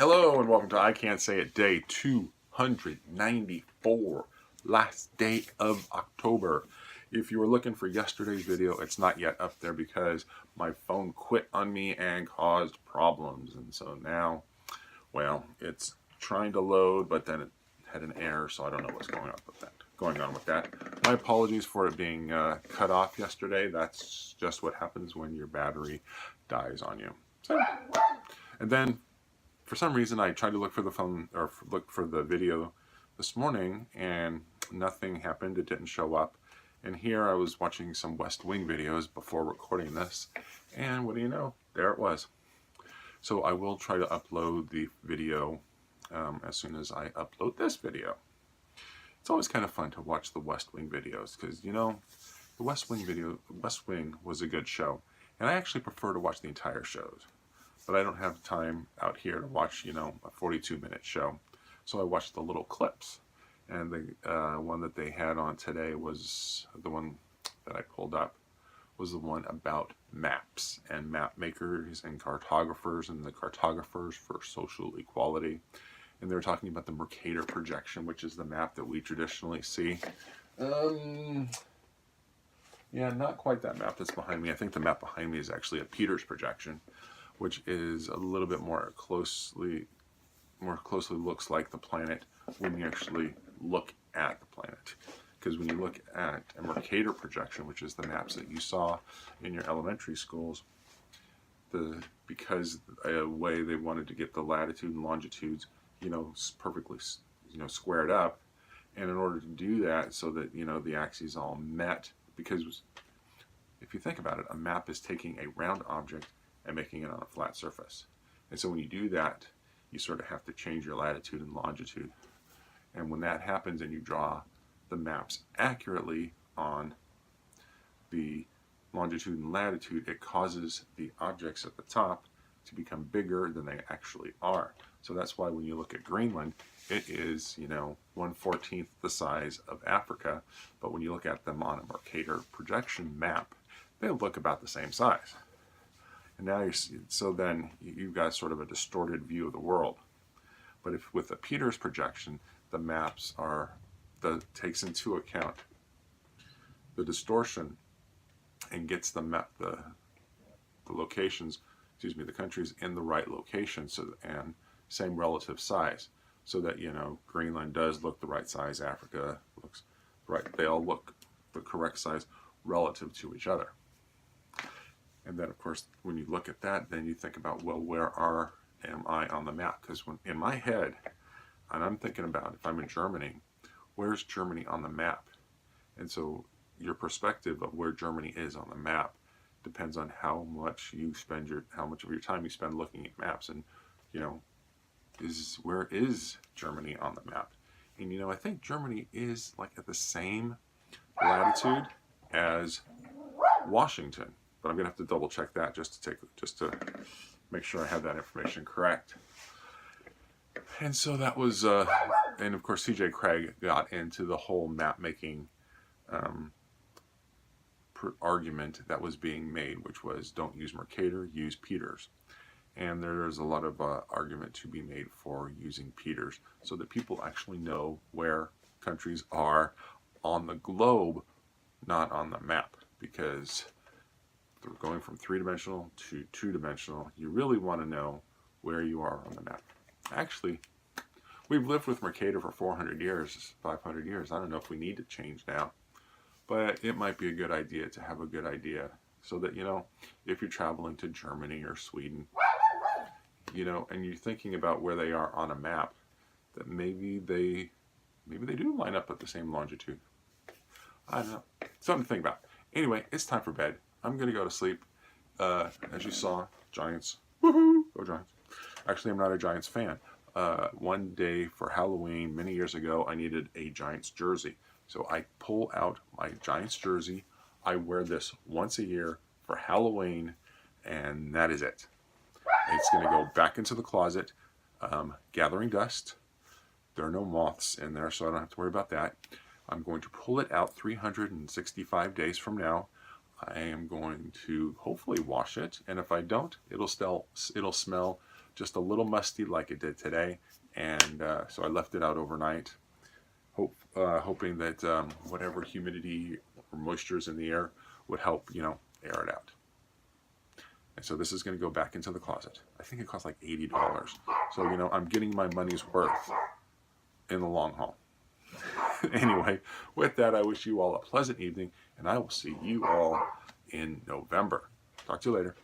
Hello and welcome to I Can't Say It Day 294, last day of October. If you were looking for yesterday's video, it's not yet up there because my phone quit on me and caused problems. And so now, well, it's trying to load, but then it had an error, so I don't know what's going on with that. My apologies for it being cut off yesterday. That's just what happens when your battery dies on you. And then for some reason, I tried to look for the phone or look for the video this morning and nothing happened. It didn't show up. And here I was watching some West Wing videos before recording this. And what do you know? There it was. So I will try to upload the video as soon as I upload this video. It's always kind of fun to watch the West Wing videos because, you know, the West Wing was a good show. And I actually prefer to watch the entire shows. But I don't have time out here to watch, you know, a 42-minute show. So I watched the little clips. And the one that they had on today was the one that I pulled up, was the one about maps and map makers and cartographers and the cartographers for social equality. And they were talking about the Mercator projection, which is the map that we traditionally see. Yeah, not quite that map that's behind me. I think the map behind me is actually a Peters projection, which is a little bit more closely looks like the planet when you actually look at the planet. Because when you look at a Mercator projection, which is the maps that you saw in your elementary schools, because a way they wanted to get the latitude and longitudes, you know, perfectly, you know, squared up, and in order to do that so that, you know, the axes all met, because if you think about it, a map is taking a round object and making it on a flat surface. And so when you do that, you sort of have to change your latitude and longitude. And when that happens and you draw the maps accurately on the longitude and latitude, it causes the objects at the top to become bigger than they actually are. So that's why when you look at Greenland, it is, you know, 1/14 the size of Africa. But when you look at them on a Mercator projection map, they look about the same size. And now so then you've got sort of a distorted view of the world. But if with a Peters projection, the maps takes into account the distortion and gets the locations, the countries in the right location, and same relative size, so that, you know, Greenland does look the right size, Africa looks right, they all look the correct size relative to each other. And then, of course, when you look at that, then you think about, well, where am I on the map? Because when in my head, and I'm thinking about if I'm in Germany, where's Germany on the map? And so your perspective of where Germany is on the map depends on how much of your time you spend looking at maps. And, you know, where is Germany on the map? And, you know, I think Germany is like at the same latitude as Washington. But I'm gonna have to double check that just to make sure I have that information correct. And so that was, and of course C.J. Craig got into the whole map making argument that was being made, which was don't use Mercator, use Peters. And there's a lot of argument to be made for using Peters so that people actually know where countries are on the globe, not on the map, because they're going from 3-dimensional to 2-dimensional. You really want to know where you are on the map. Actually, we've lived with Mercator for 400 years, 500 years. I don't know if we need to change now, but it might be a good idea to have a good idea so that, you know, if you're traveling to Germany or Sweden, you know, and you're thinking about where they are on a map, that maybe they do line up at the same longitude. I don't know. Something to think about. Anyway, it's time for bed. I'm going to go to sleep. As you saw, Giants. Woohoo! Go Giants. Actually, I'm not a Giants fan. One day for Halloween, many years ago, I needed a Giants jersey. So I pull out my Giants jersey. I wear this once a year for Halloween, and that is it. It's going to go back into the closet, gathering dust. There are no moths in there, so I don't have to worry about that. I'm going to pull it out 365 days from now. I am going to hopefully wash it, and if I don't, it'll smell just a little musty like it did today. And so I left it out overnight, hoping that whatever humidity or moisture is in the air would help, air it out. And so this is going to go back into the closet. I think it costs like $80. So, I'm getting my money's worth in the long haul. Anyway, with that, I wish you all a pleasant evening, and I will see you all in November. Talk to you later.